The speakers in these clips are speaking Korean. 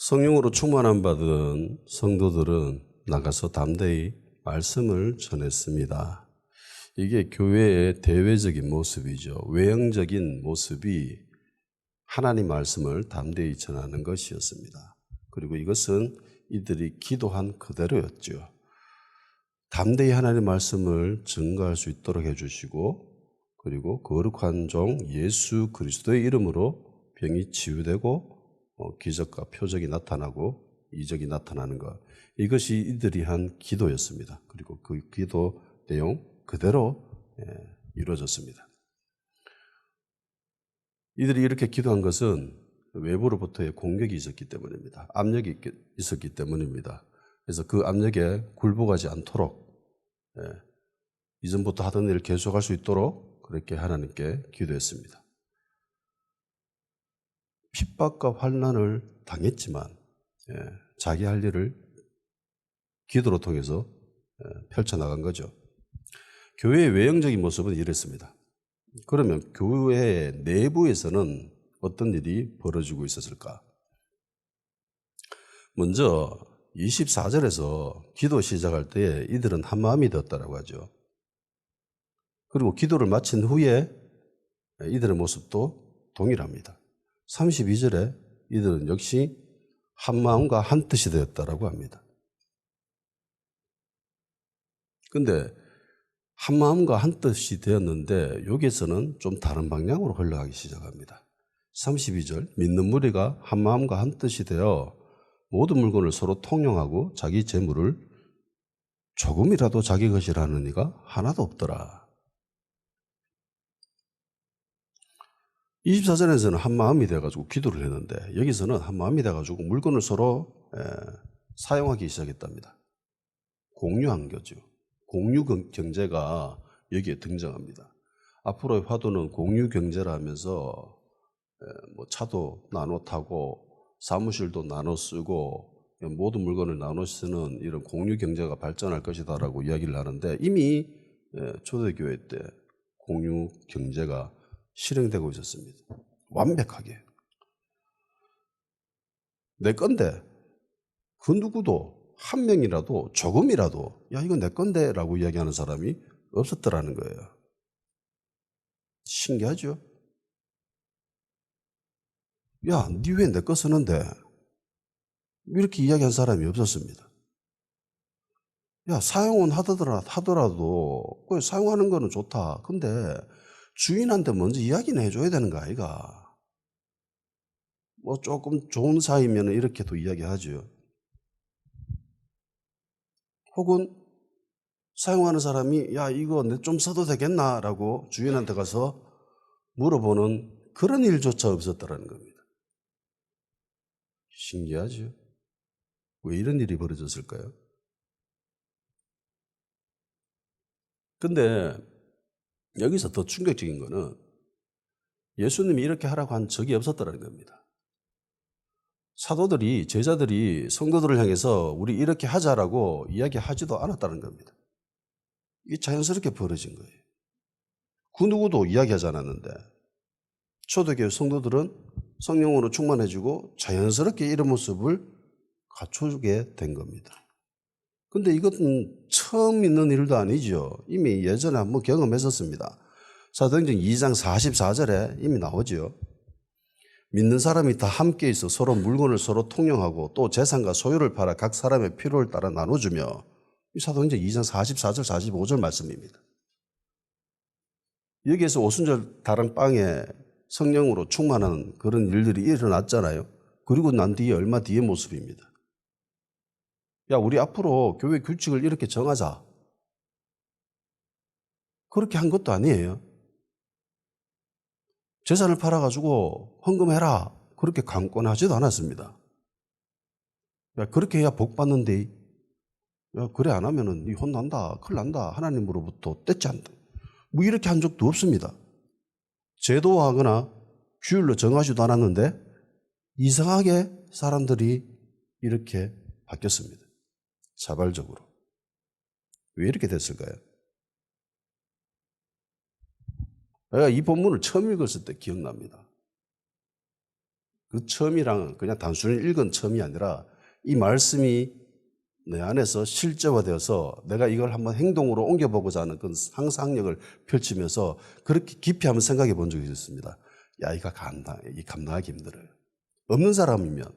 성령으로 충만함 받은 성도들은 나가서 담대히 말씀을 전했습니다. 이게 교회의 대외적인 모습이죠. 외형적인 모습이 하나님 말씀을 담대히 전하는 것이었습니다. 그리고 이것은 이들이 기도한 그대로였죠. 담대히 하나님 말씀을 증거할 수 있도록 해주시고, 그리고 거룩한 종 예수 그리스도의 이름으로 병이 치유되고 기적과 표적이 나타나고 이적이 나타나는 것, 이것이 이들이 한 기도였습니다. 그리고 그 기도 내용 그대로 이루어졌습니다. 이들이 이렇게 기도한 것은 외부로부터의 공격이 있었기 때문입니다. 압력이 있었기 때문입니다. 그래서 그 압력에 굴복하지 않도록 이전부터 하던 일을 계속할 수 있도록 그렇게 하나님께 기도했습니다. 핍박과 환난을 당했지만 자기 할 일을 기도로 통해서 펼쳐나간 거죠. 교회의 외형적인 모습은 이랬습니다. 그러면 교회 내부에서는 어떤 일이 벌어지고 있었을까? 먼저 24절에서 기도 시작할 때 이들은 한마음이 되었다라고 하죠. 그리고 기도를 마친 후에 이들의 모습도 동일합니다. 32절에 이들은 역시 한마음과 한뜻이 되었다라고 합니다. 근데 한마음과 한뜻이 되었는데 여기에서는 좀 다른 방향으로 흘러가기 시작합니다. 32절, 믿는 무리가 한마음과 한뜻이 되어 모든 물건을 서로 통용하고 자기 재물을 조금이라도 자기 것이라 하는 이가 하나도 없더라. 24절에서는 한마음이 돼가지고 기도를 했는데 여기서는 한마음이 돼가지고 물건을 서로 사용하기 시작했답니다. 공유한 거죠. 공유 경제가 여기에 등장합니다. 앞으로의 화두는 공유 경제라 하면서 뭐 차도 나눠 타고 사무실도 나눠 쓰고 모든 물건을 나눠 쓰는 이런 공유 경제가 발전할 것이다라고 이야기를 하는데 이미 초대교회 때 공유 경제가 실행되고 있었습니다. 완벽하게. 내 건데 그 누구도 한 명이라도 조금이라도 야 이거 내 건데 라고 이야기하는 사람이 없었더라는 거예요. 신기하죠? 야, 니 왜 내 거 쓰는데? 이렇게 이야기한 사람이 없었습니다. 야, 사용은 하더라도 사용하는 거는 좋다. 근데 주인한테 먼저 이야기는 해줘야 되는 거 아이가? 뭐 조금 좋은 사이면 이렇게도 이야기하죠. 혹은 사용하는 사람이 야 이거 내 좀 써도 되겠나? 라고 주인한테 가서 물어보는 그런 일조차 없었다는 겁니다. 신기하죠? 왜 이런 일이 벌어졌을까요? 근데 여기서 더 충격적인 거는 예수님이 이렇게 하라고 한 적이 없었다는 겁니다. 사도들이, 제자들이 성도들을 향해서 우리 이렇게 하자라고 이야기하지도 않았다는 겁니다. 이게 자연스럽게 벌어진 거예요. 그 누구도 이야기하지 않았는데 초대교회 성도들은 성령으로 충만해지고 자연스럽게 이런 모습을 갖추게 된 겁니다. 근데 이것은 처음 있는 일도 아니죠. 이미 예전에 한번 경험했었습니다. 사도행전 2장 44절에 이미 나오죠. 믿는 사람이 다 함께 있어 서로 물건을 서로 통용하고 또 재산과 소유를 팔아 각 사람의 필요를 따라 나눠주며, 이 사도행전 2장 44절 45절 말씀입니다. 여기에서 오순절 다락방에 성령으로 충만한 그런 일들이 일어났잖아요. 그리고 난 뒤에 얼마 뒤의 모습입니다. 야, 우리 앞으로 교회 규칙을 이렇게 정하자. 그렇게 한 것도 아니에요. 재산을 팔아가지고 헌금해라. 그렇게 강권하지도 않았습니다. 야, 그렇게 해야 복 받는데, 야, 그래 안 하면은 니 혼난다, 큰일 난다, 하나님으로부터 떼찌한다. 뭐 이렇게 한 적도 없습니다. 제도화하거나 규율로 정하지도 않았는데 이상하게 사람들이 이렇게 바뀌었습니다. 자발적으로. 왜 이렇게 됐을까요? 내가 이 본문을 처음 읽었을 때 기억납니다. 그 처음이랑 그냥 단순히 읽은 처음이 아니라 이 말씀이 내 안에서 실제화되어서 내가 이걸 한번 행동으로 옮겨보고자 하는 그런 상상력을 펼치면서 그렇게 깊이 한번 생각해 본 적이 있었습니다. 야, 이거 감당하기 힘들어요. 없는 사람이면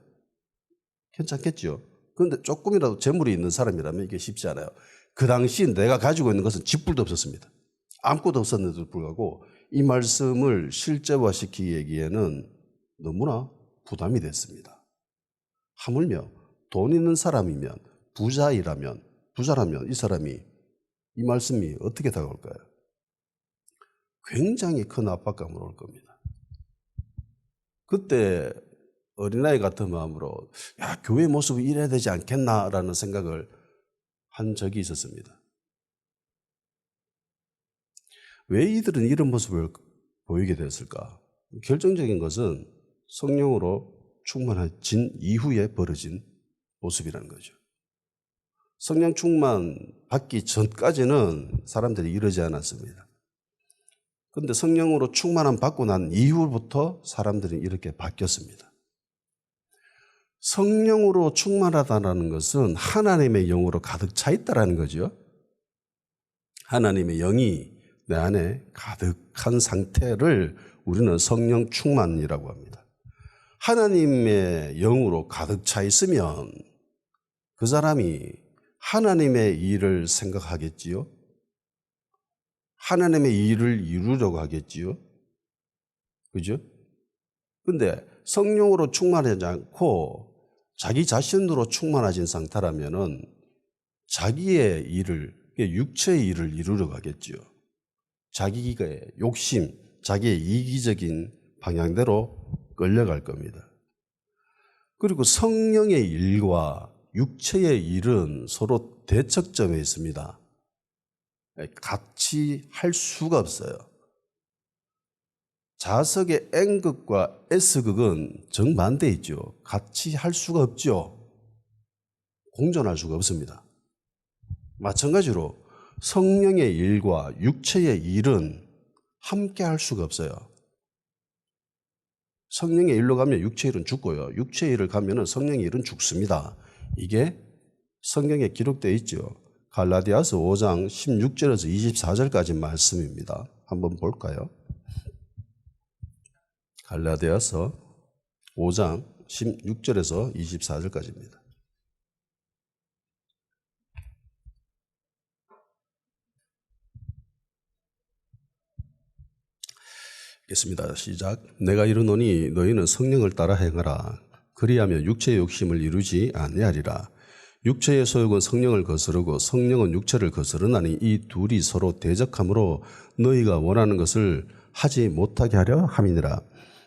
괜찮겠죠. 그런데 조금이라도 재물이 있는 사람이라면 이게 쉽지 않아요. 그 당시 내가 가지고 있는 것은 집불도 없었습니다. 아무것도 없었는데도 불구하고 이 말씀을 실제화시키기에는 너무나 부담이 됐습니다. 하물며 돈 있는 사람이면 부자라면 이 사람이 이 말씀이 어떻게 다가올까요? 굉장히 큰 압박감으로 올 겁니다. 그때 어린아이 같은 마음으로 야, 교회 모습이 이래야 되지 않겠나라는 생각을 한 적이 있었습니다. 왜 이들은 이런 모습을 보이게 되었을까? 결정적인 것은 성령으로 충만해진 이후에 벌어진 모습이라는 거죠. 성령 충만 받기 전까지는 사람들이 이러지 않았습니다. 그런데 성령으로 충만함 받고 난 이후부터 사람들이 이렇게 바뀌었습니다. 성령으로 충만하다는 것은 하나님의 영으로 가득 차 있다는 거죠. 하나님의 영이 내 안에 가득한 상태를 우리는 성령 충만이라고 합니다. 하나님의 영으로 가득 차 있으면 그 사람이 하나님의 일을 생각하겠지요. 하나님의 일을 이루려고 하겠지요. 그죠? 근데 성령으로 충만하지 않고 자기 자신으로 충만해진 상태라면은 자기의 일을, 육체의 일을 이루려고 하겠지요. 자기의 욕심, 자기의 이기적인 방향대로 끌려갈 겁니다. 그리고 성령의 일과 육체의 일은 서로 대척점에 있습니다. 같이 할 수가 없어요. 자석의 N극과 S극은 정반대에 있죠. 같이 할 수가 없죠. 공존할 수가 없습니다. 마찬가지로 성령의 일과 육체의 일은 함께 할 수가 없어요. 성령의 일로 가면 육체의 일은 죽고요. 육체의 일을 가면 성령의 일은 죽습니다. 이게 성경에 기록되어 있죠. 갈라디아서 5장 16절에서 24절까지 말씀입니다. 한번 볼까요? 갈라디아서 5장 16절에서 24절까지입니다. 읽겠습니다. 시작. 내가 이르노니 너희는 성령을 따라 행하라. 그리하면 육체의 욕심을 이루지 아니하리라. 육체의 소욕은 성령을 거스르고 성령은 육체를 거스르나니 이 둘이 서로 대적하므로 너희가 원하는 것을 하지 못하게 하려 함이니라.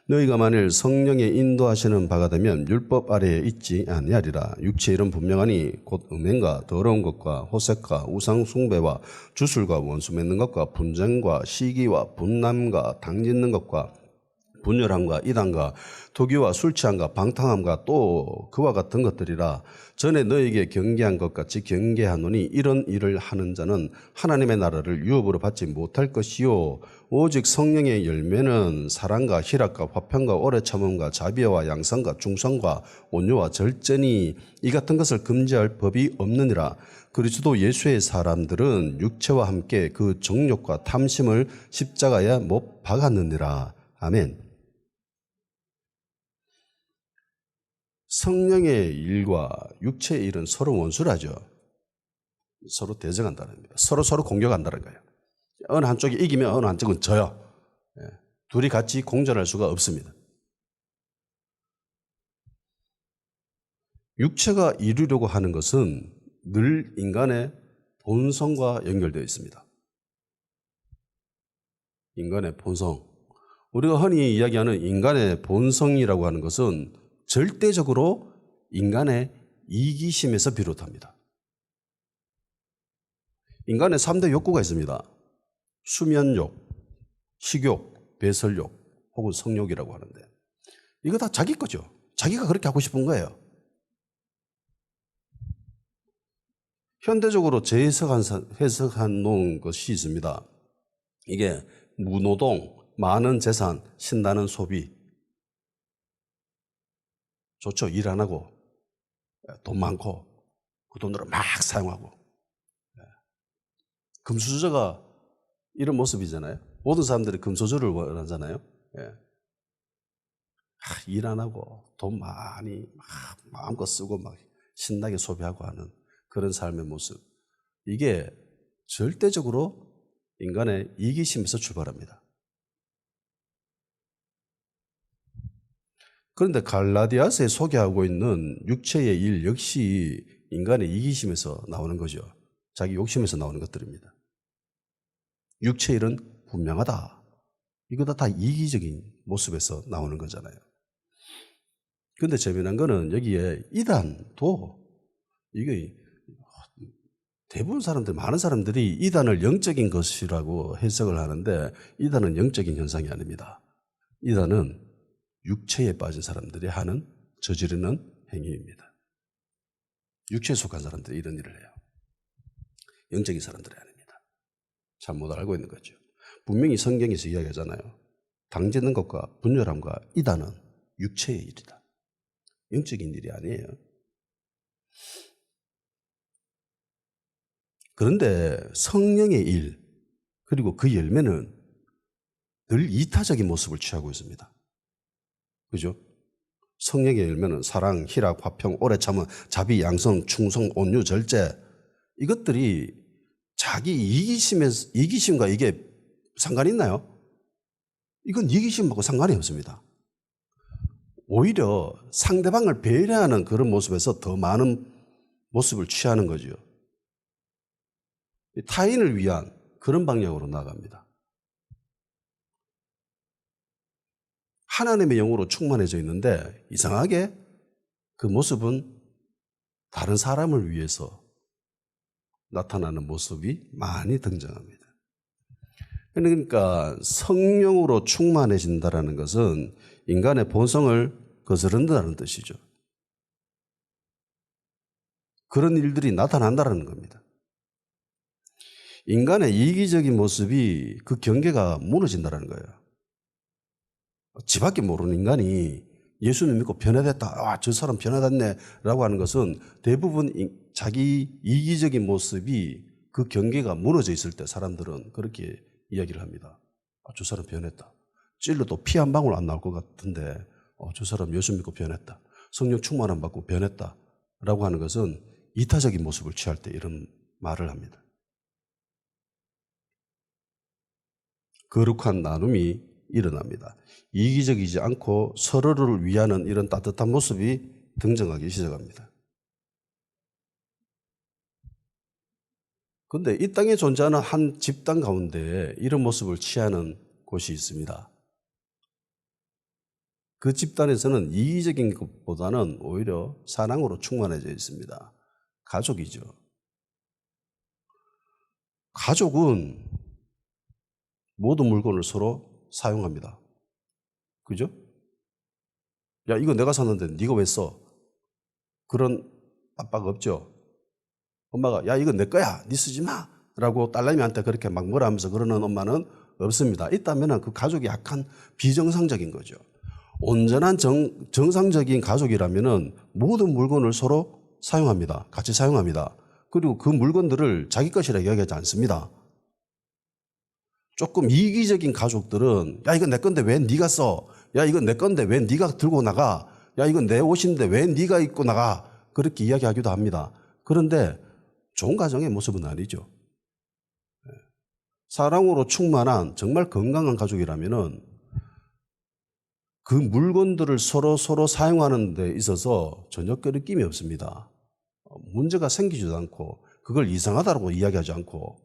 너희가 만일 성령의 인도하시는 바가 되면 율법 아래에 있지 아니하리라. 육체의 일은 분명하니 곧 음행과 더러운 것과 호색과 우상 숭배와 주술과 원수 맺는 것과 분쟁과 시기와 분남과 당짓는 것과 분열함과 이단과 도기와 술 취함과 방탕함과 또 그와 같은 것들이라. 전에 너에게 경계한 것 같이 경계하노니 이런 일을 하는 자는 하나님의 나라를 유업으로 받지 못할 것이요 오직 성령의 열매는 사랑과 희락과 화평과 오래 참음과 자비와 양선과 중성과 온유와 절제니 이 같은 것을 금지할 법이 없느니라. 그리스도 예수의 사람들은 육체와 함께 그 정욕과 탐심을 십자가에 못 박았느니라. 아멘. 성령의 일과 육체의 일은 서로 원수라죠. 서로 대적한다는 겁니다. 서로 공격한다는 거예요. 어느 한쪽이 이기면 어느 한쪽은 져요. 둘이 같이 공존할 수가 없습니다. 육체가 이루려고 하는 것은 늘 인간의 본성과 연결되어 있습니다. 인간의 본성. 우리가 흔히 이야기하는 인간의 본성이라고 하는 것은 절대적으로 인간의 이기심에서 비롯합니다. 인간의 3대 욕구가 있습니다. 수면욕, 식욕, 배설욕 혹은 성욕이라고 하는데 이거 다 자기 거죠. 자기가 그렇게 하고 싶은 거예요. 현대적으로 재해석한 놓은 것이 있습니다. 이게 무노동, 많은 재산, 신나는 소비. 좋죠. 일 안 하고 돈 많고 그 돈으로 막 사용하고. 금수저가 이런 모습이잖아요. 모든 사람들이 금수저를 원하잖아요. 일 안 하고 돈 많이 막 마음껏 쓰고 막 신나게 소비하고 하는 그런 삶의 모습. 이게 절대적으로 인간의 이기심에서 출발합니다. 그런데 갈라디아서에 소개하고 있는 육체의 일 역시 인간의 이기심에서 나오는 거죠. 자기 욕심에서 나오는 것들입니다. 육체의 일은 분명하다. 이거 다 이기적인 모습에서 나오는 거잖아요. 그런데 재미난 거는 여기에 이단도 이게 대부분 사람들, 많은 사람들이 이단을 영적인 것이라고 해석을 하는데 이단은 영적인 현상이 아닙니다. 이단은 육체에 빠진 사람들이 하는, 저지르는 행위입니다. 육체에 속한 사람들이 이런 일을 해요. 영적인 사람들이 아닙니다. 잘못 알고 있는 거죠. 분명히 성경에서 이야기하잖아요. 당짓는 것과 분열함과 이단은 육체의 일이다. 영적인 일이 아니에요. 그런데 성령의 일, 그리고 그 열매는 늘 이타적인 모습을 취하고 있습니다. 그죠? 성령의 열매는 사랑, 희락, 화평, 오래 참음, 자비, 양성, 충성, 온유, 절제. 이것들이 자기 이기심과 이게 상관이 있나요? 이건 이기심하고 상관이 없습니다. 오히려 상대방을 배려하는 그런 모습에서 더 많은 모습을 취하는 거죠. 타인을 위한 그런 방향으로 나아갑니다. 하나님의 영으로 충만해져 있는데 이상하게 그 모습은 다른 사람을 위해서 나타나는 모습이 많이 등장합니다. 그러니까 성령으로 충만해진다는 것은 인간의 본성을 거스른다는 뜻이죠. 그런 일들이 나타난다는 겁니다. 인간의 이기적인 모습이 그 경계가 무너진다는 거예요. 지밖에 모르는 인간이 예수님 믿고 변화됐다. 저 사람 변화됐네 라고 하는 것은 대부분 자기 이기적인 모습이 그 경계가 무너져 있을 때 사람들은 그렇게 이야기를 합니다. 저 사람 변했다. 찔러도 피 한 방울 안 나올 것 같은데 저 사람 예수 믿고 변했다. 성령 충만함 받고 변했다 라고 하는 것은 이타적인 모습을 취할 때 이런 말을 합니다. 거룩한 나눔이 일어납니다. 이기적이지 않고 서로를 위하는 이런 따뜻한 모습이 등장하기 시작합니다. 그런데 이 땅에 존재하는 한 집단 가운데 이런 모습을 취하는 곳이 있습니다. 그 집단에서는 이기적인 것보다는 오히려 사랑으로 충만해져 있습니다. 가족이죠. 가족은 모든 물건을 서로 사용합니다. 그죠? 야, 이거 내가 샀는데 네가 왜 써? 그런 압박 없죠. 엄마가 야, 이거 내 거야. 네 쓰지 마. 라고 딸내미한테 그렇게 막 뭐라 하면서 그러는 엄마는 없습니다. 있다면 그 가족이 약간 비정상적인 거죠. 온전한 정상적인 가족이라면 모든 물건을 서로 사용합니다. 같이 사용합니다. 그리고 그 물건들을 자기 것이라고 이야기하지 않습니다. 조금 이기적인 가족들은 야, 이건 내 건데 왜 네가 써? 야, 이건 내 건데 왜 네가 들고 나가? 야, 이건 내 옷인데 왜 네가 입고 나가? 그렇게 이야기하기도 합니다. 그런데 좋은 가정의 모습은 아니죠. 사랑으로 충만한 정말 건강한 가족이라면은 그 물건들을 서로 사용하는 데 있어서 전혀 끄리낌이 없습니다. 문제가 생기지도 않고 그걸 이상하다고 이야기하지 않고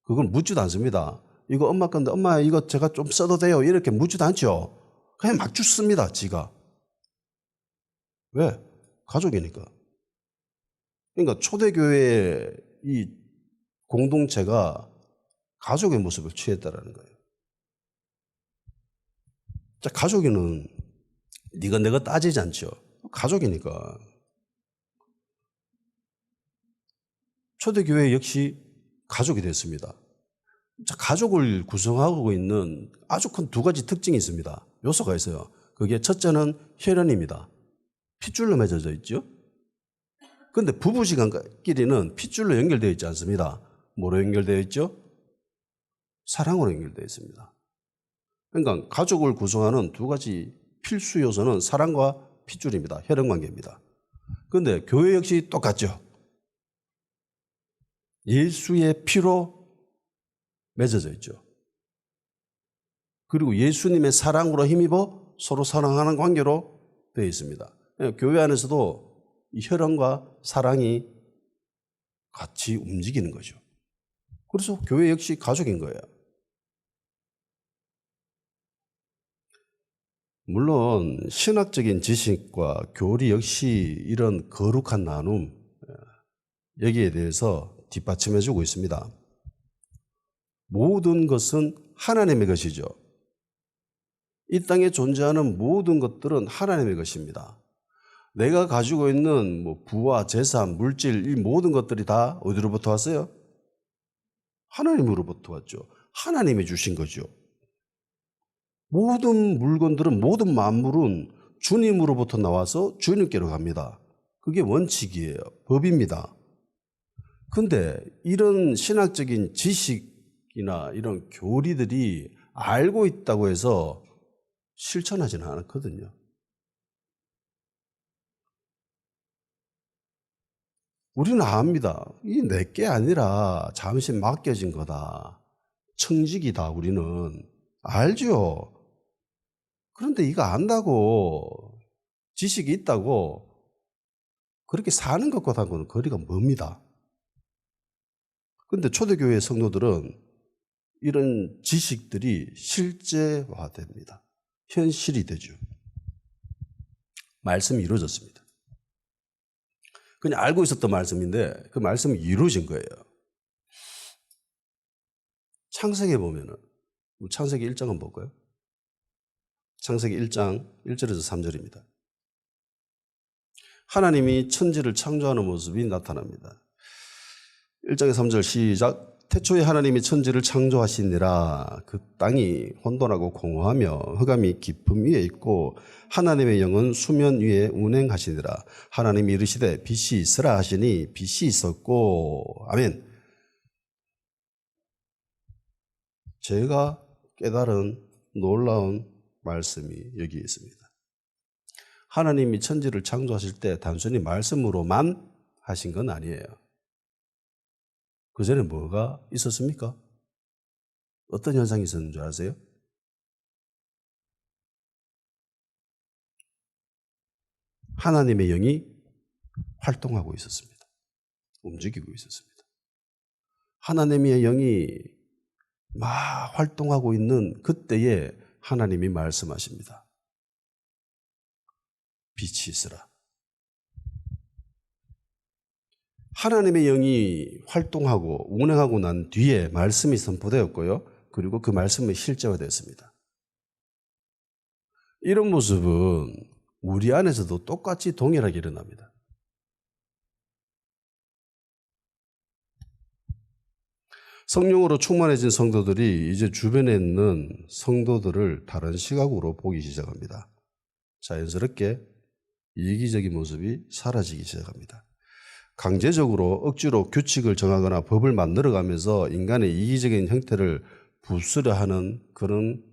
그걸 묻지도 않습니다. 이거 엄마 건데 엄마 이거 제가 좀 써도 돼요? 이렇게 묻지도 않죠. 그냥 막 줍습니다. 지가. 왜? 가족이니까. 그러니까 초대교회의 이 공동체가 가족의 모습을 취했다라는 거예요. 자, 가족이는 네가 내가 따지지 않죠. 가족이니까. 초대교회 역시 가족이 됐습니다. 자, 가족을 구성하고 있는 아주 큰 두 가지 특징이 있습니다. 요소가 있어요. 그게 첫째는 혈연입니다. 핏줄로 맺어져 있죠. 그런데 부부지간끼리는 핏줄로 연결되어 있지 않습니다. 뭐로 연결되어 있죠? 사랑으로 연결되어 있습니다. 그러니까 가족을 구성하는 두 가지 필수 요소는 사랑과 핏줄입니다. 혈연관계입니다. 그런데 교회 역시 똑같죠. 예수의 피로 맺어져 있죠. 그리고 예수님의 사랑으로 힘입어 서로 사랑하는 관계로 되어 있습니다. 교회 안에서도 이 혈연과 사랑이 같이 움직이는 거죠. 그래서 교회 역시 가족인 거예요. 물론 신학적인 지식과 교리 역시 이런 거룩한 나눔, 여기에 대해서 뒷받침해주고 있습니다. 모든 것은 하나님의 것이죠. 이 땅에 존재하는 모든 것들은 하나님의 것입니다. 내가 가지고 있는 부와 재산, 물질, 이 모든 것들이 다 어디로부터 왔어요? 하나님으로부터 왔죠. 하나님이 주신 거죠. 모든 물건들은, 모든 만물은 주님으로부터 나와서 주님께로 갑니다. 그게 원칙이에요. 법입니다. 그런데 이런 신학적인 지식이나 이런 교리들이 알고 있다고 해서 실천하지는 않거든요. 우리는 압니다. 이 내게 아니라 잠시 맡겨진 거다. 청직이다. 우리는 알죠. 그런데 이거 안다고, 지식이 있다고 그렇게 사는 것과는 거리가 멉니다. 그런데 초대교회 성도들은 이런 지식들이 실제화됩니다. 현실이 되죠. 말씀이 이루어졌습니다. 그냥 알고 있었던 말씀인데 그 말씀이 이루어진 거예요. 창세기에 보면은, 창세기 1장 한번 볼까요? 창세기 1장 1절에서 3절입니다. 하나님이 천지를 창조하는 모습이 나타납니다. 1장의 3절 시작. 태초에 하나님이 천지를 창조하시니라. 그 땅이 혼돈하고 공허하며 흑암이 깊음 위에 있고 하나님의 영은 수면 위에 운행하시니라. 하나님이 이르시되 빛이 있으라 하시니 빛이 있었고. 아멘. 제가 깨달은 놀라운 말씀이 여기 있습니다. 하나님이 천지를 창조하실 때 단순히 말씀으로만 하신 건 아니에요. 그 전에 뭐가 있었습니까? 어떤 현상이 있었는 줄 아세요? 하나님의 영이 활동하고 있었습니다. 움직이고 있었습니다. 하나님의 영이 막 활동하고 있는 그때에 하나님이 말씀하십니다. 빛이 있으라. 하나님의 영이 활동하고 운행하고 난 뒤에 말씀이 선포되었고요. 그리고 그 말씀이 실제화됐습니다. 이런 모습은 우리 안에서도 똑같이 동일하게 일어납니다. 성령으로 충만해진 성도들이 이제 주변에 있는 성도들을 다른 시각으로 보기 시작합니다. 자연스럽게 이기적인 모습이 사라지기 시작합니다. 강제적으로 억지로 규칙을 정하거나 법을 만들어가면서 인간의 이기적인 형태를 부수려 하는 그런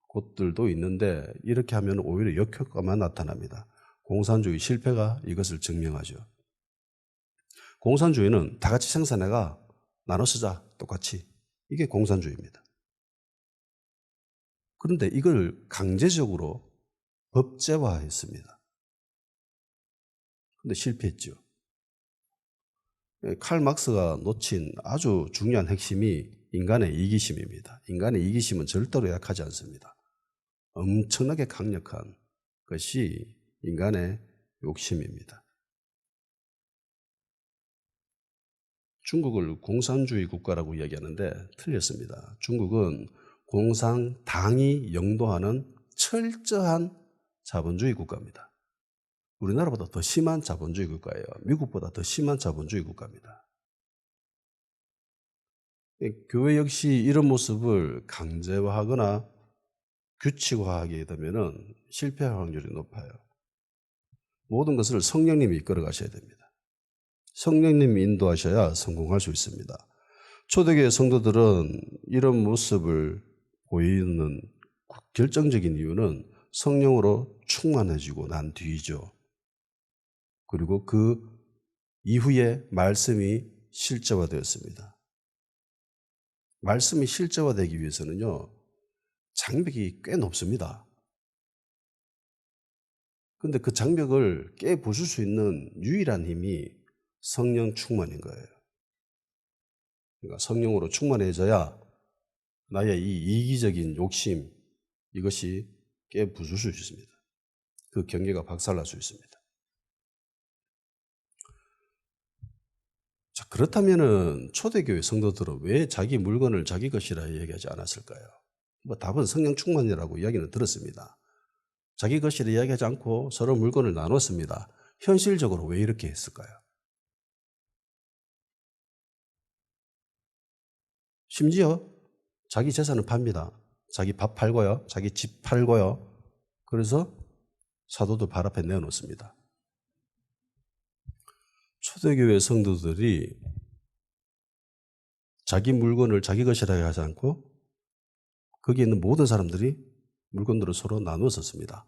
곳들도 있는데 이렇게 하면 오히려 역효과만 나타납니다. 공산주의 실패가 이것을 증명하죠. 공산주의는 다 같이 생산해가 나눠 쓰자 똑같이. 이게 공산주의입니다. 그런데 이걸 강제적으로 법제화했습니다. 그런데 실패했죠. 칼 막스가 놓친 아주 중요한 핵심이 인간의 이기심입니다. 인간의 이기심은 절대로 약하지 않습니다. 엄청나게 강력한 것이 인간의 욕심입니다. 중국을 공산주의 국가라고 이야기하는데 틀렸습니다. 중국은 공산당이 영도하는 철저한 자본주의 국가입니다. 우리나라보다 더 심한 자본주의 국가예요. 미국보다 더 심한 자본주의 국가입니다. 교회 역시 이런 모습을 강제화하거나 규칙화하게 되면 실패할 확률이 높아요. 모든 것을 성령님이 이끌어 가셔야 됩니다. 성령님이 인도하셔야 성공할 수 있습니다. 초대교회 성도들은 이런 모습을 보이는 결정적인 이유는 성령으로 충만해지고 난 뒤이죠. 그리고 그 이후에 말씀이 실제화되었습니다. 말씀이 실제화되기 위해서는요, 장벽이 꽤 높습니다. 근데 그 장벽을 깨 부술 수 있는 유일한 힘이 성령 충만인 거예요. 그러니까 성령으로 충만해져야 나의 이 이기적인 욕심, 이것이 깨 부술 수 있습니다. 그 경계가 박살날 수 있습니다. 자, 그렇다면은 초대교회 성도들은 왜 자기 물건을 자기 것이라 얘기하지 않았을까요? 뭐 답은 성령 충만이라고 이야기는 들었습니다. 자기 것이라 이야기하지 않고 서로 물건을 나눴습니다. 현실적으로 왜 이렇게 했을까요? 심지어 자기 재산을 팝니다. 자기 밥 팔고요. 자기 집 팔고요. 그래서 사도들 발 앞에 내어놓습니다. 초대교회 성도들이 자기 물건을 자기 것이라 하지 않고 거기에 있는 모든 사람들이 물건들을 서로 나누어 썼습니다.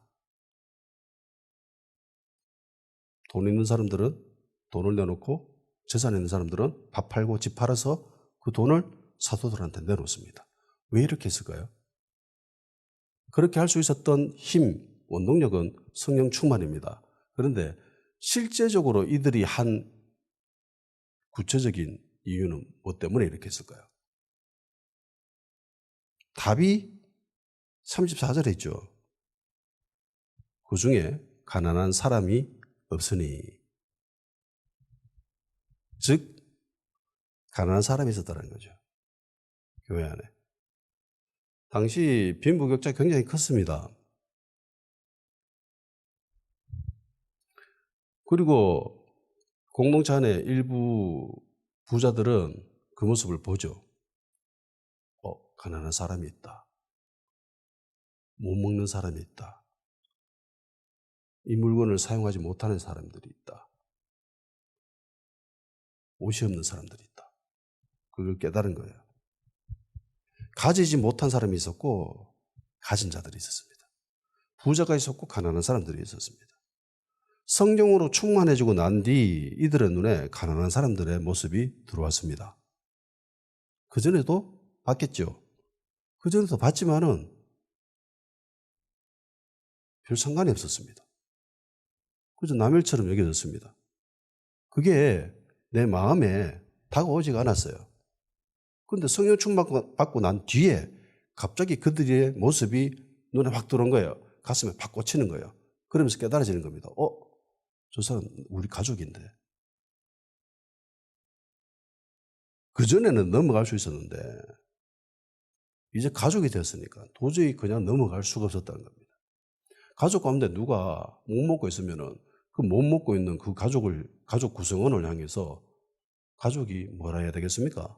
돈 있는 사람들은 돈을 내놓고 재산 있는 사람들은 밥 팔고 집 팔아서 그 돈을 사도들한테 내놓습니다. 왜 이렇게 했을까요? 그렇게 할 수 있었던 힘, 원동력은 성령 충만입니다. 그런데 실제적으로 이들이 한 구체적인 이유는 뭐 때문에 이렇게 했을까요? 답이 34절에 있죠. 그 중에 가난한 사람이 없으니, 즉 가난한 사람이 있었다는 거죠. 교회 안에. 당시 빈부격차 굉장히 컸습니다. 그리고 공동체 안에 일부 부자들은 그 모습을 보죠. 가난한 사람이 있다. 못 먹는 사람이 있다. 이 물건을 사용하지 못하는 사람들이 있다. 옷이 없는 사람들이 있다. 그걸 깨달은 거예요. 가지지 못한 사람이 있었고 가진 자들이 있었습니다. 부자가 있었고 가난한 사람들이 있었습니다. 성령으로 충만해지고 난 뒤 이들의 눈에 가난한 사람들의 모습이 들어왔습니다. 그전에도 봤겠죠. 그전에도 봤지만은 별 상관이 없었습니다. 그저 남일처럼 여겨졌습니다. 그게 내 마음에 다가오지가 않았어요. 그런데 성령 충만 받고 난 뒤에 갑자기 그들의 모습이 눈에 확 들어온 거예요. 가슴에 팍 꽂히는 거예요. 그러면서 깨달아지는 겁니다. 저 사람 우리 가족인데. 그전에는 넘어갈 수 있었는데 이제 가족이 됐으니까 도저히 그냥 넘어갈 수가 없었다는 겁니다. 가족 가운데 누가 못 먹고 있으면은 그 못 먹고 있는 그 가족 구성원을 향해서 가족이 뭐라 해야 되겠습니까?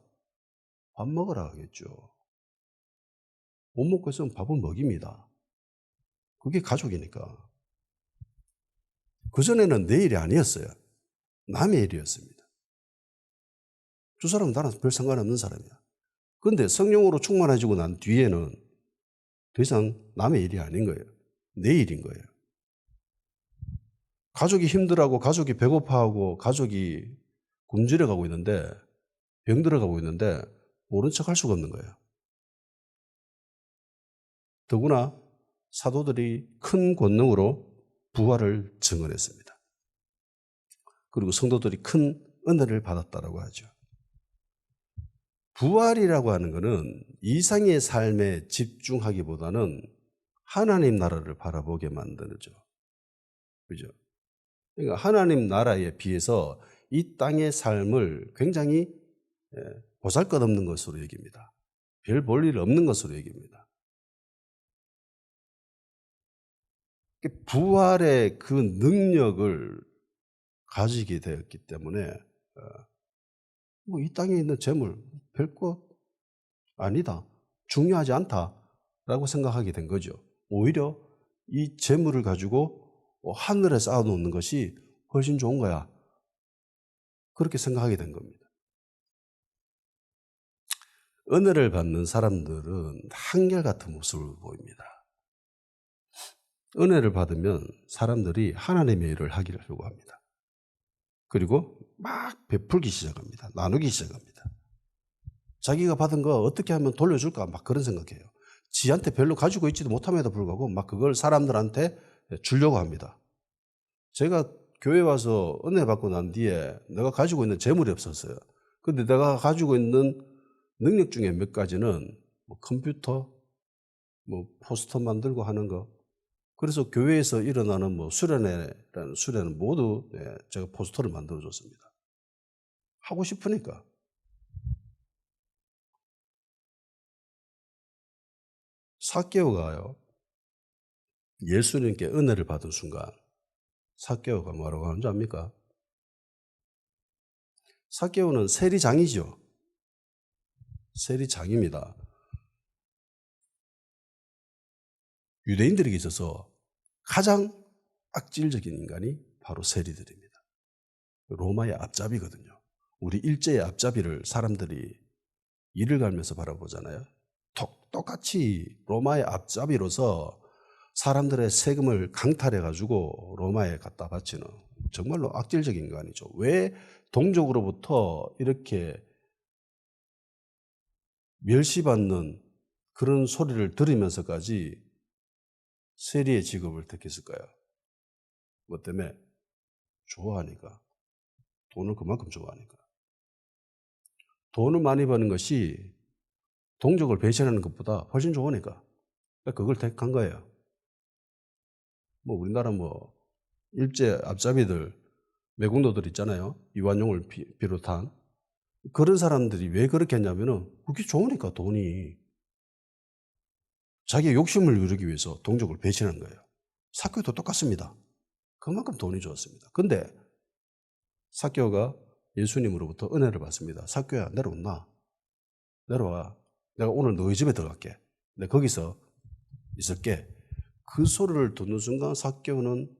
밥 먹으라 하겠죠. 못 먹고 있으면 밥을 먹입니다. 그게 가족이니까. 그전에는 내 일이 아니었어요. 남의 일이었습니다. 저 사람은 나랑 별 상관없는 사람이야. 그런데 성령으로 충만해지고 난 뒤에는 더 이상 남의 일이 아닌 거예요. 내 일인 거예요. 가족이 힘들어하고 가족이 배고파하고 가족이 굶주려가고 있는데 병들어가고 있는데 모른 척할 수가 없는 거예요. 더구나 사도들이 큰 권능으로 부활을 증언했습니다. 그리고 성도들이 큰 은혜를 받았다라고 하죠. 부활이라고 하는 것은 이상의 삶에 집중하기보다는 하나님 나라를 바라보게 만드죠. 그죠? 그러니까 하나님 나라에 비해서 이 땅의 삶을 굉장히 보잘것없는 것으로 여깁니다. 별 볼 일 없는 것으로 여깁니다. 부활의 그 능력을 가지게 되었기 때문에 이 땅에 있는 재물 별것 아니다. 중요하지 않다라고 생각하게 된 거죠. 오히려 이 재물을 가지고 하늘에 쌓아놓는 것이 훨씬 좋은 거야. 그렇게 생각하게 된 겁니다. 은혜를 받는 사람들은 한결같은 모습을 보입니다. 은혜를 받으면 사람들이 하나님의 일을 하기를 합니다. 그리고 막 베풀기 시작합니다. 나누기 시작합니다. 자기가 받은 거 어떻게 하면 돌려줄까 막 그런 생각해요. 지한테 별로 가지고 있지도 못함에도 불구하고 막 그걸 사람들한테 주려고 합니다. 제가 교회 와서 은혜 받고 난 뒤에 내가 가지고 있는 재물이 없었어요. 근데 내가 가지고 있는 능력 중에 몇 가지는 뭐 컴퓨터, 뭐 포스터 만들고 하는 거. 그래서 교회에서 일어나는 뭐 수련회라는 수련은 모두 제가 포스터를 만들어 줬습니다. 하고 싶으니까. 삭개오가요, 예수님께 은혜를 받은 순간 삭개오가 뭐라고 하는 줄 압니까? 삭개오는 세리장이죠. 세리장입니다. 유대인들에게 있어서 가장 악질적인 인간이 바로 세리들입니다. 로마의 앞잡이거든요. 우리 일제의 앞잡이를 사람들이 이를 갈면서 바라보잖아요. 똑같이 로마의 앞잡이로서 사람들의 세금을 강탈해가지고 로마에 갖다 바치는 정말로 악질적인 인간이죠. 왜 동족으로부터 이렇게 멸시받는 그런 소리를 들으면서까지 세리의 직업을 택했을까요? 뭐 때문에? 좋아하니까. 돈을 그만큼 좋아하니까. 돈을 많이 버는 것이 동족을 배신하는 것보다 훨씬 좋으니까. 그걸 택한 거예요. 뭐 우리나라 뭐 일제 앞잡이들, 매국노들 있잖아요. 이완용을 비롯한. 그런 사람들이 왜 그렇게 했냐면은 그게 좋으니까 돈이. 자기의 욕심을 누리기 위해서 동족을 배신한 거예요. 삭개오도 똑같습니다. 그만큼 돈이 좋았습니다. 근데 삭개오가 예수님으로부터 은혜를 받습니다. 삭개오야, 내려온나? 내려와. 내가 오늘 너희 집에 들어갈게. 내가 거기서 있을게. 그 소리를 듣는 순간 삭개오는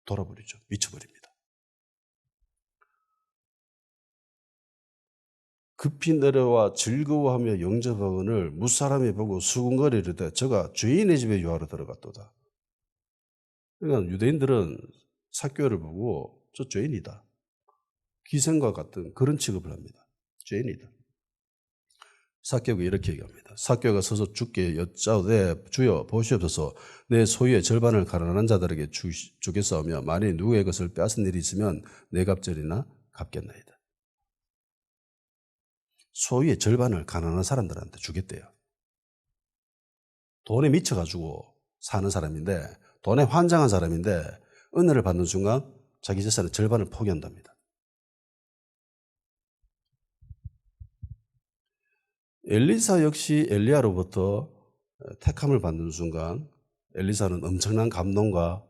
돌아버리죠. 미쳐버립니다. 급히 내려와 즐거워하며 영접하거늘 무사람이 보고 수군거리르되 저가 죄인의 집에 유하러 들어갔도다. 그러니까 유대인들은 삭개오를 보고 저 죄인이다. 기생과 같은 그런 취급을 합니다. 죄인이다. 삭개오가 이렇게 얘기합니다. 삭개오가 서서 주께 여짜오되 주여 보시옵소서 내 소유의 절반을 가난한 자들에게 주겠사오며 만일 누구의 것을 빼앗은 일이 있으면 내 갑절이나 갚겠나이다. 소유의 절반을 가난한 사람들한테 주겠대요. 돈에 미쳐가지고 사는 사람인데, 돈에 환장한 사람인데 은혜를 받는 순간 자기 재산의 절반을 포기한답니다. 엘리사 역시 엘리야로부터 택함을 받는 순간 엘리사는 엄청난 감동과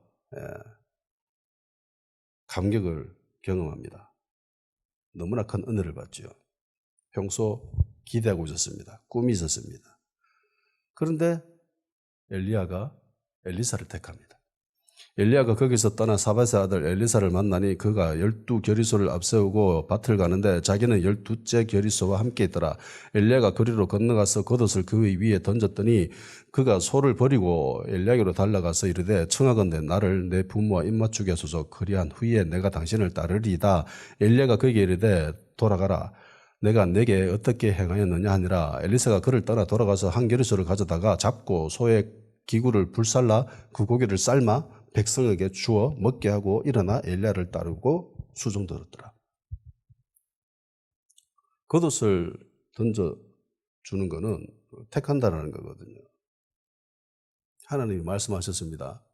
감격을 경험합니다. 너무나 큰 은혜를 받죠. 평소 기대하고 있었습니다. 꿈이 있었습니다. 그런데 엘리야가 엘리사를 택합니다. 엘리야가 거기서 떠나 사밧의 아들 엘리사를 만나니 그가 12겨리소를 앞세우고 밭을 가는데 자기는 12째 겨리소와 함께 있더라. 엘리야가 거리로 건너가서 겉옷을 그 위에 던졌더니 그가 소를 버리고 엘리야에게로 달려가서 이르되 청하건대 나를 내 부모와 입맞추게 하소서. 그리한 후에 내가 당신을 따르리이다. 엘리야가 그에게 이르되 돌아가라. 내가 내게 어떻게 행하였느냐 하니라. 엘리사가 그를 따라 돌아가서 한 겨리소를 가져다가 잡고 소의 기구를 불살라 그 고기를 삶아 백성에게 주어 먹게 하고 일어나 엘리야를 따르고 수종들었더라. 겉옷을 던져주는 것은 택한다라는 거거든요. 하나님이 말씀하셨습니다.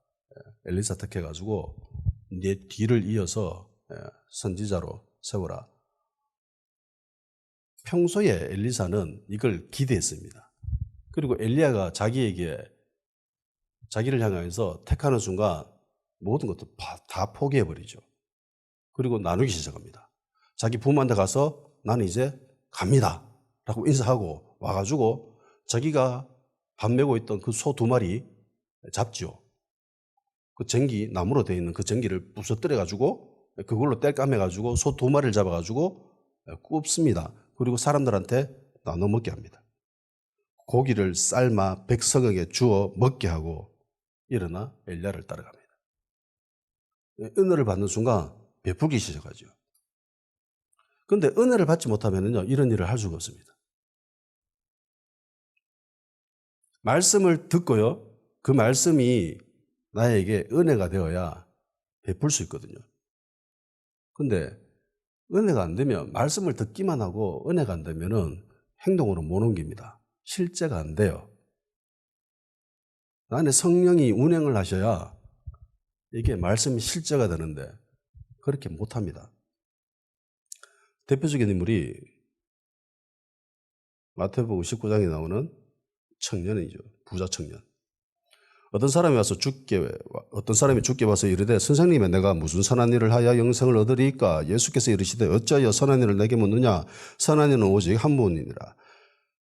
엘리사 택해가지고 네 뒤를 이어서 선지자로 세워라. 평소에 엘리사는 이걸 기대했습니다. 그리고 엘리야가 자기를 향해서 택하는 순간 모든 것도 다 포기해버리죠. 그리고 나누기 시작합니다. 자기 부모한테 가서 나는 이제 갑니다 라고 인사하고 와가지고 자기가 밥 메고 있던 그 소 2마리 잡죠. 그 전기, 나무로 되어 있는 그 전기를 부서뜨려가지고 그걸로 뗄 까매가지고 소 2마리를 잡아가지고 굽습니다. 그리고 사람들한테 나눠 먹게 합니다. 고기를 삶아 백성에게 주어 먹게 하고 일어나 엘리야를 따라갑니다. 은혜를 받는 순간 베풀기 시작하죠. 그런데 은혜를 받지 못하면요 이런 일을 할 수가 없습니다. 말씀을 듣고요, 그 말씀이 나에게 은혜가 되어야 베풀 수 있거든요. 근데 은혜가 안 되면, 말씀을 듣기만 하고 은혜가 안 되면은 행동으로 못 옮깁니다. 실제가 안 돼요. 안에 성령이 운행을 하셔야 이게 말씀이 실제가 되는데 그렇게 못 합니다. 대표적인 인물이 마태복음 19장에 나오는 청년이죠. 부자 청년. 어떤 사람이 죽게 와서 이르되 선생님의 내가 무슨 선한 일을 하여 영생을 얻으리이까? 예수께서 이르시되 어찌하여 선한 일을 내게 묻느냐? 선한 일은 오직 한 분이니라.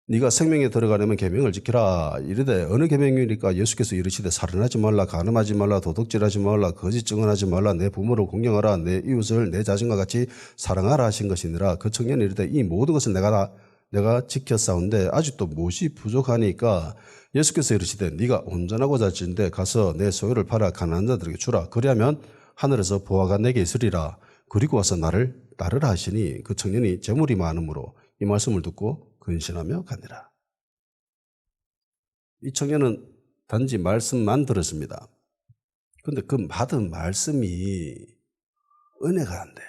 네가 생명에 들어가려면 계명을 지키라. 이르되 어느 계명이니까? 예수께서 이르시되 살인하지 말라, 간음하지 말라, 도둑질하지 말라, 거짓 증언하지 말라, 내 부모를 공경하라, 내 이웃을 내 자신과 같이 사랑하라 하신 것이니라. 그 청년이 이르되 이 모든 것을 내가 지켰사온데 아직도 무엇이 부족하니까? 예수께서 이르시되 네가 온전하고 잘진데 가서 내 소유를 팔아 가난한 자들에게 주라. 그리하면 하늘에서 보화가 내게 있으리라. 그리고 와서 나를 따르라 하시니 그 청년이 재물이 많으므로 이 말씀을 듣고 근신하며 가니라. 이 청년은 단지 말씀만 들었습니다. 그런데 그 받은 말씀이 은혜가 안 돼요.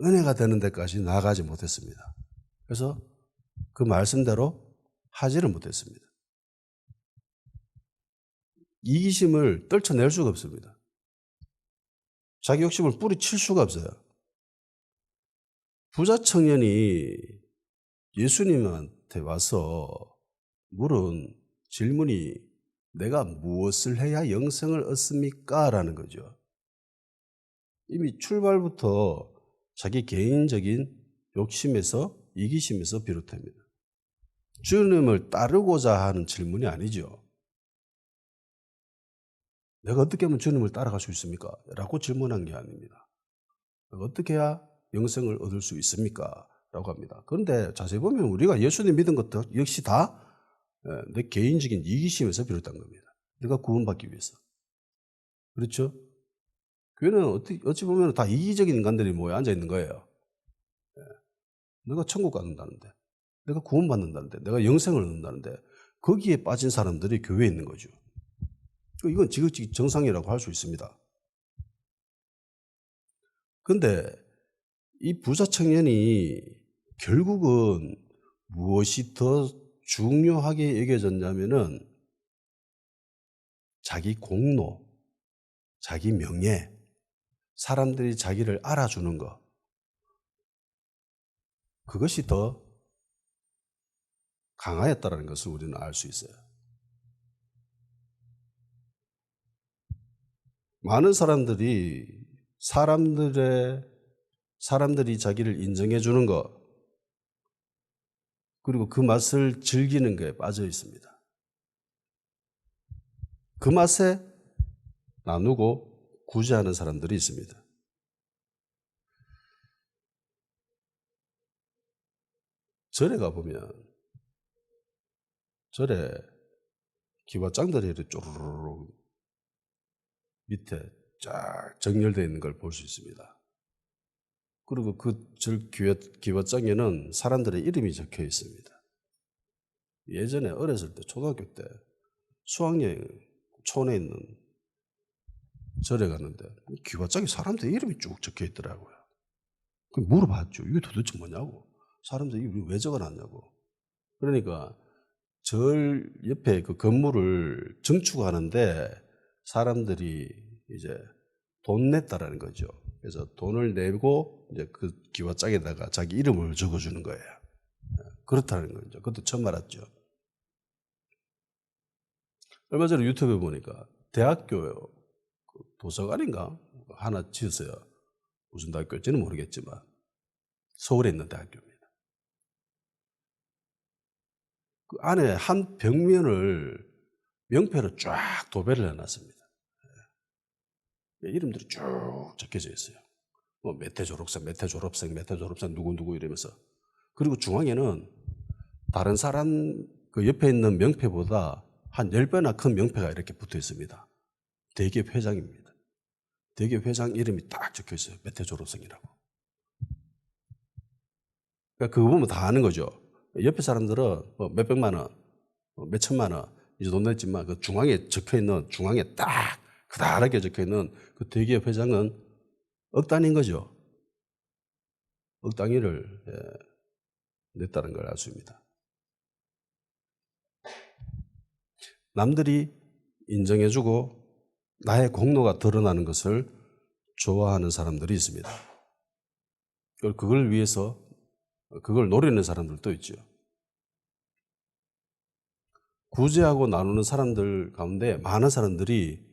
은혜가 되는 데까지 나아가지 못했습니다. 그래서 그 말씀대로 하지를 못했습니다. 이기심을 떨쳐낼 수가 없습니다. 자기 욕심을 뿌리칠 수가 없어요. 부자 청년이 예수님한테 와서 물은 질문이 내가 무엇을 해야 영생을 얻습니까? 라는 거죠. 이미 출발부터 자기 개인적인 욕심에서, 이기심에서 비롯됩니다. 주님을 따르고자 하는 질문이 아니죠. 내가 어떻게 하면 주님을 따라갈 수 있습니까? 라고 질문한 게 아닙니다. 내가 어떻게 해야 영생을 얻을 수 있습니까? 라고 합니다. 그런데 자세히 보면 우리가 예수님 믿은 것도 역시 다 내 개인적인 이기심에서 비롯한 겁니다. 내가 구원받기 위해서. 그렇죠? 교회는 어찌 보면 다 이기적인 인간들이 모여 앉아 있는 거예요. 내가 천국 가는다는데, 내가 구원받는다는데, 내가 영생을 얻는다는데 거기에 빠진 사람들이 교회에 있는 거죠. 이건 지극히 정상이라고 할 수 있습니다. 그런데 이 부자 청년이 결국은 무엇이 더 중요하게 여겨졌냐면은 자기 공로, 자기 명예, 사람들이 자기를 알아주는 것, 그것이 더 강하였다는 것을 우리는 알 수 있어요. 많은 사람들이 자기를 인정해 주는 것, 그리고 그 맛을 즐기는 것에 빠져 있습니다. 그 맛에 나누고 구제하는 사람들이 있습니다. 절에 가보면 절에 기와장들이 이렇게 쪼르르 밑에 쫙 정렬되어 있는 걸 볼 수 있습니다. 그리고 그 절 기와장에는 사람들의 이름이 적혀 있습니다. 예전에 어렸을 때, 초등학교 때 수학여행 촌에 있는 절에 갔는데 기와장에 사람들 이름이 쭉 적혀 있더라고요. 그 물어봤죠. 이게 도대체 뭐냐고. 사람들이 왜 적어놨냐고. 그러니까 절 옆에 그 건물을 증축하는데 사람들이 이제 돈 냈다라는 거죠. 그래서 돈을 내고 이제 그 기와장에다가 자기 이름을 적어주는 거예요. 그렇다는 거죠. 그것도 처음 알았죠. 얼마 전에 유튜브에 보니까 대학교 도서관인가 하나 지었어요. 무슨 대학교일지는 모르겠지만 서울에 있는 대학교입니다. 그 안에 한 벽면을 명패로 쫙 도배를 해놨습니다. 이름들이 쭉 적혀져 있어요. 뭐 몇회 졸업생, 몇회 졸업생, 몇회 졸업생 누구 이러면서. 그리고 중앙에는 다른 사람 그 옆에 있는 명패보다 한 10배나 큰 명패가 이렇게 붙어 있습니다. 대기업 회장입니다. 대기업 회장 이름이 딱 적혀 있어요. 몇회 졸업생이라고. 그러니까 그거 보면 다 아는 거죠. 옆에 사람들은 뭐 몇백만 원, 몇천만 원 이제 돈 냈지만 그 중앙에 적혀 있는, 중앙에 딱 그다랗게 적혀 있는 그 대기업 회장은 억 단위인 거죠. 억 단위를 냈다는 걸 알 수 있습니다. 남들이 인정해주고 나의 공로가 드러나는 것을 좋아하는 사람들이 있습니다. 그걸 위해서 그걸 노리는 사람들도 있죠. 구제하고 나누는 사람들 가운데 많은 사람들이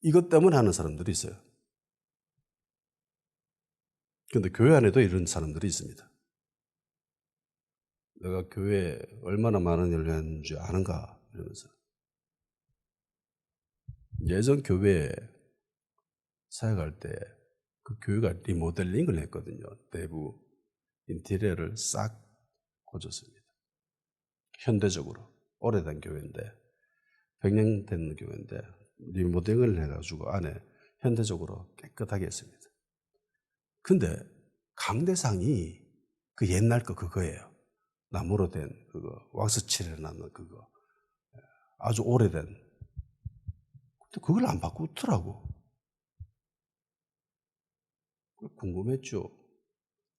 이것 때문에 하는 사람들이 있어요. 그런데 교회 안에도 이런 사람들이 있습니다. 내가 교회에 얼마나 많은 일을 했는지 아는가 이러면서. 예전 교회에 사역할 때 그 교회가 리모델링을 했거든요. 내부 인테리어를 싹 고쳤습니다. 현대적으로. 오래된 교회인데 100년 된 교회인데 리모델링을 해가지고 안에 현대적으로 깨끗하게 했습니다. 근데 강대상이 그 옛날 거 그거예요. 나무로 된 그거, 왁스 칠해놨는 그거. 아주 오래된. 근데 그걸 안 바꾸더라고. 궁금했죠.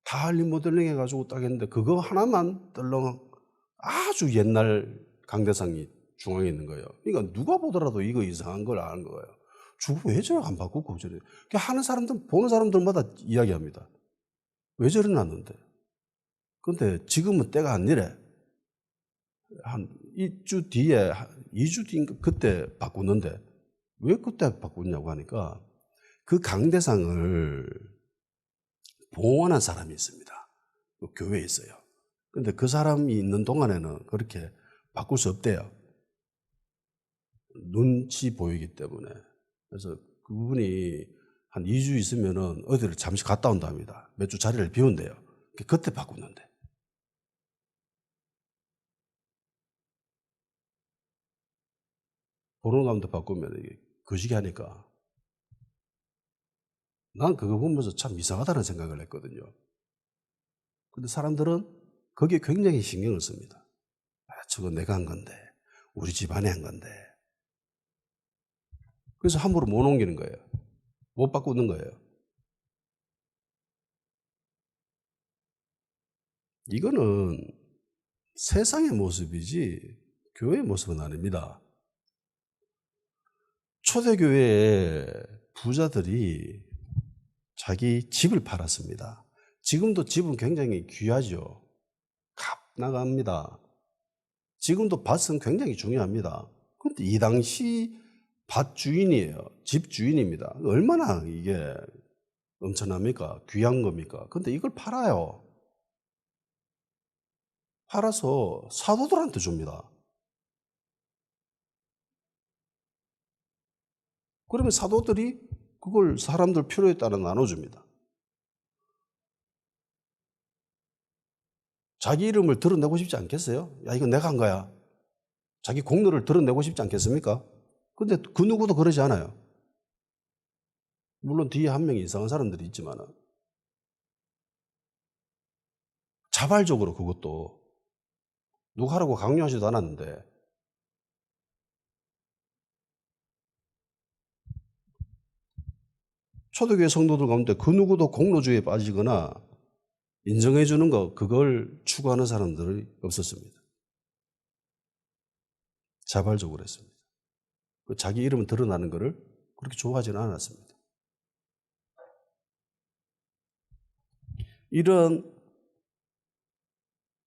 다 리모델링 해가지고 딱 했는데 그거 하나만 떨렁 아주 옛날 강대상이 중앙에 있는 거예요. 그러니까 누가 보더라도 이거 이상한 걸 아는 거예요. 주고 왜 저렇게 안 바꾸고 저래? 하는 사람들, 보는 사람들마다 이야기합니다. 왜 저래 놨는데? 근데 지금은 때가 아니래. 한 2주 뒤에, 2주 뒤인가 그때 바꾸는데 왜 그때 바꾸냐고 하니까 그 강대상을 봉헌한 사람이 있습니다. 교회에 있어요. 근데 그 사람이 있는 동안에는 그렇게 바꿀 수 없대요. 눈치 보이기 때문에. 그래서 그분이 한 2주 있으면은 어디를 잠시 갔다 온답니다. 몇 주 자리를 비운대요. 그때 바꾸는데. 보는 가운데 바꾸면 이게 거시기 하니까. 난 그거 보면서 참 이상하다는 생각을 했거든요. 근데 사람들은 거기에 굉장히 신경을 씁니다. 아, 저거 내가 한 건데, 우리 집안에 한 건데. 그래서 함부로 못 옮기는 거예요. 못 바꾸는 거예요. 이거는 세상의 모습이지 교회의 모습은 아닙니다. 초대교회의 부자들이 자기 집을 팔았습니다. 지금도 집은 굉장히 귀하죠. 값 나갑니다. 지금도 밭은 굉장히 중요합니다. 그런데 이 당시 밭 주인이에요. 집 주인입니다. 얼마나 이게 엄청납니까? 귀한 겁니까? 근데 이걸 팔아요. 팔아서 사도들한테 줍니다. 그러면 사도들이 그걸 사람들 필요에 따라 나눠줍니다. 자기 이름을 드러내고 싶지 않겠어요? 야, 이거 내가 한 거야. 자기 공로를 드러내고 싶지 않겠습니까? 근데 그 누구도 그러지 않아요. 물론 뒤에 한 명이 이상한 사람들이 있지만 자발적으로 그것도 누가 하라고 강요하지도 않았는데 초대교회 성도들 가운데 그 누구도 공로주의에 빠지거나 인정해 주는 거 그걸 추구하는 사람들이 없었습니다. 자발적으로 했습니다. 자기 이름은 드러나는 것을 그렇게 좋아하지는 않았습니다. 이런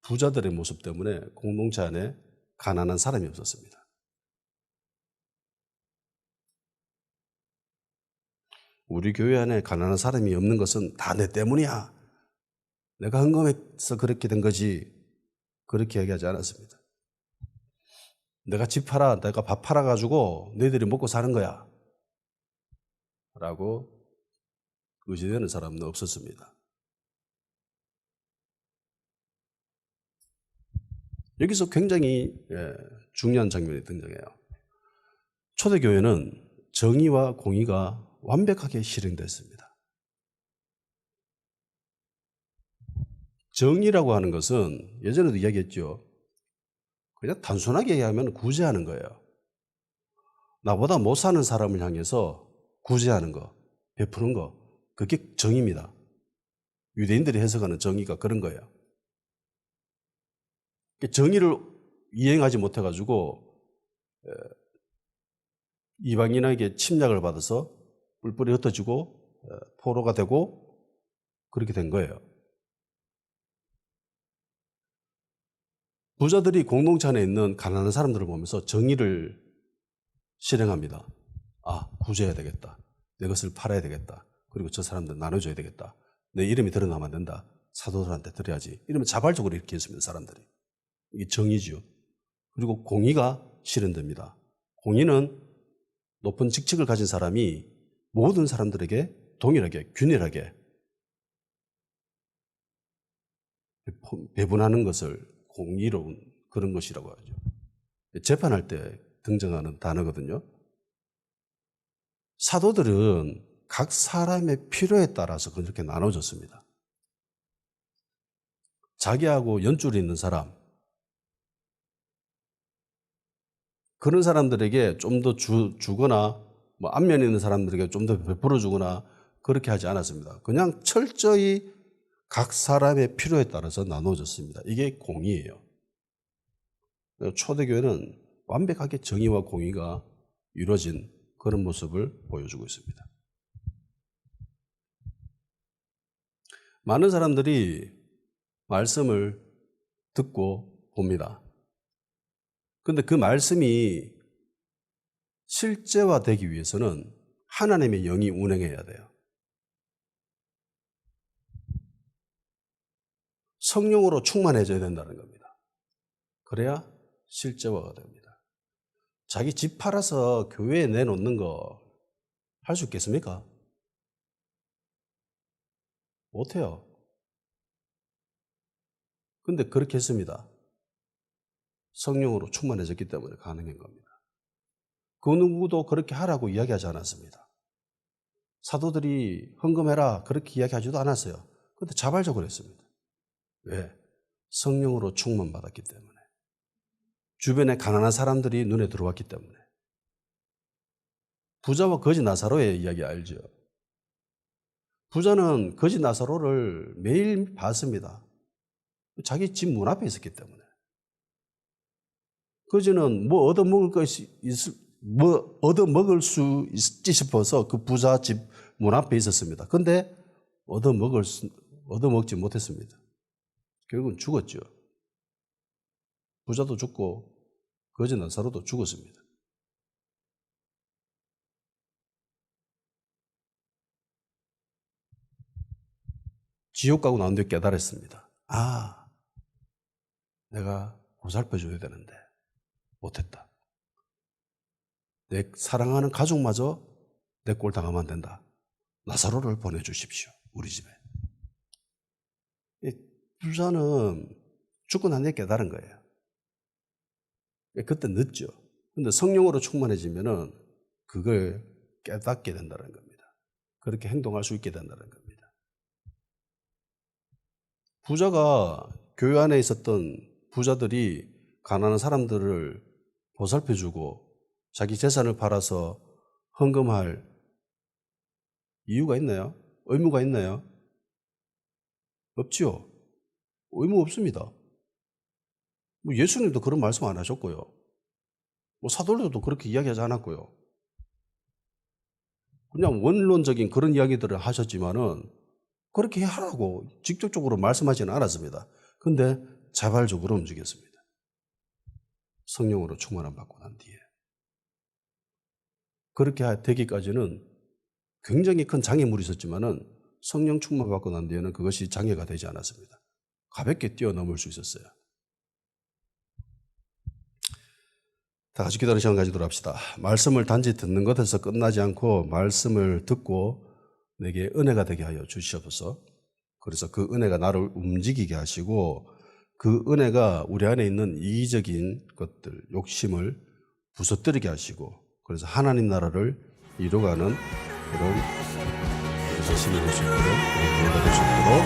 부자들의 모습 때문에 공동체 안에 가난한 사람이 없었습니다. 우리 교회 안에 가난한 사람이 없는 것은 다 내 때문이야. 내가 헌금해서 그렇게 된 거지. 그렇게 얘기하지 않았습니다. 내가 집 팔아, 내가 밥 팔아가지고 너희들이 먹고 사는 거야 라고 의지되는 사람은 없었습니다. 여기서 굉장히 중요한 장면이 등장해요. 초대교회는 정의와 공의가 완벽하게 실행됐습니다. 정의라고 하는 것은 예전에도 이야기했죠. 그냥 단순하게 얘기하면 구제하는 거예요. 나보다 못 사는 사람을 향해서 구제하는 거, 베푸는 거, 그게 정의입니다. 유대인들이 해석하는 정의가 그런 거예요. 정의를 이행하지 못해가지고 이방인에게 침략을 받아서 뿔뿔이 흩어지고 포로가 되고 그렇게 된 거예요. 부자들이 공동체 안에 있는 가난한 사람들을 보면서 정의를 실행합니다. 아, 구제해야 되겠다. 내 것을 팔아야 되겠다. 그리고 저 사람들 나눠줘야 되겠다. 내 이름이 드러나면 안 된다. 사도들한테 드려야지. 이러면 자발적으로 이렇게 했습니다. 사람들이. 이게 정의죠. 그리고 공의가 실현됩니다. 공의는 높은 직책을 가진 사람이 모든 사람들에게 동일하게 균일하게 배분하는 것을 공의로운 그런 것이라고 하죠. 재판할 때 등장하는 단어거든요. 사도들은 각 사람의 필요에 따라서 그렇게 나눠졌습니다. 자기하고 연줄이 있는 사람, 그런 사람들에게 좀 더 주거나 뭐 안면에 있는 사람들에게 좀 더 베풀어 주거나 그렇게 하지 않았습니다. 그냥 철저히 각 사람의 필요에 따라서 나눠졌습니다. 이게 공의예요. 초대교회는 완벽하게 정의와 공의가 이루어진 그런 모습을 보여주고 있습니다. 많은 사람들이 말씀을 듣고 봅니다. 그런데 그 말씀이 실제화되기 위해서는 하나님의 영이 운행해야 돼요. 성령으로 충만해져야 된다는 겁니다. 그래야 실제화가 됩니다. 자기 집 팔아서 교회에 내놓는 거 할 수 있겠습니까? 못해요. 근데 그렇게 했습니다. 성령으로 충만해졌기 때문에 가능한 겁니다. 그 누구도 그렇게 하라고 이야기하지 않았습니다. 사도들이 헌금해라 그렇게 이야기하지도 않았어요. 근데 자발적으로 했습니다. 왜? 성령으로 충만받았기 때문에. 주변에 가난한 사람들이 눈에 들어왔기 때문에. 부자와 거지 나사로의 이야기 알죠? 부자는 거지 나사로를 매일 봤습니다. 자기 집 문 앞에 있었기 때문에. 거지는 뭐 얻어먹을 수 있지 싶어서 그 부자 집 문 앞에 있었습니다. 근데 얻어먹지 못했습니다. 결국은 죽었죠. 부자도 죽고 거지 나사로도 죽었습니다. 지옥 가고 난 뒤에 깨달았습니다. 아, 내가 보살펴줘야 되는데 못했다. 내 사랑하는 가족마저 내 꼴 당하면 안 된다. 나사로를 보내주십시오. 우리 집에. 부자는 죽고 난 뒤에 깨달은 거예요. 그때 늦죠. 근데 성령으로 충만해지면은 그걸 깨닫게 된다는 겁니다. 그렇게 행동할 수 있게 된다는 겁니다. 부자가 교회 안에 있었던 부자들이 가난한 사람들을 보살펴주고 자기 재산을 팔아서 헌금할 이유가 있나요? 의무가 있나요? 없지요. 의무 없습니다. 예수님도 그런 말씀 안 하셨고요. 사도들도 그렇게 이야기하지 않았고요. 그냥 원론적인 그런 이야기들을 하셨지만은 그렇게 하라고 직접적으로 말씀하지는 않았습니다. 근데 자발적으로 움직였습니다. 성령으로 충만함 받고 난 뒤에. 그렇게 되기까지는 굉장히 큰 장애물이 있었지만은 성령 충만 받고 난 뒤에는 그것이 장애가 되지 않았습니다. 가볍게 뛰어넘을 수 있었어요. 다 같이 기도하는 시간 가지도록 합시다. 말씀을 단지 듣는 것에서 끝나지 않고 말씀을 듣고 내게 은혜가 되게 하여 주시옵소서. 그래서 그 은혜가 나를 움직이게 하시고 그 은혜가 우리 안에 있는 이기적인 것들, 욕심을 부서뜨리게 하시고 그래서 하나님 나라를 이루어가는 그런 자신이 될 수 있도록 기도해 줄 수 있도록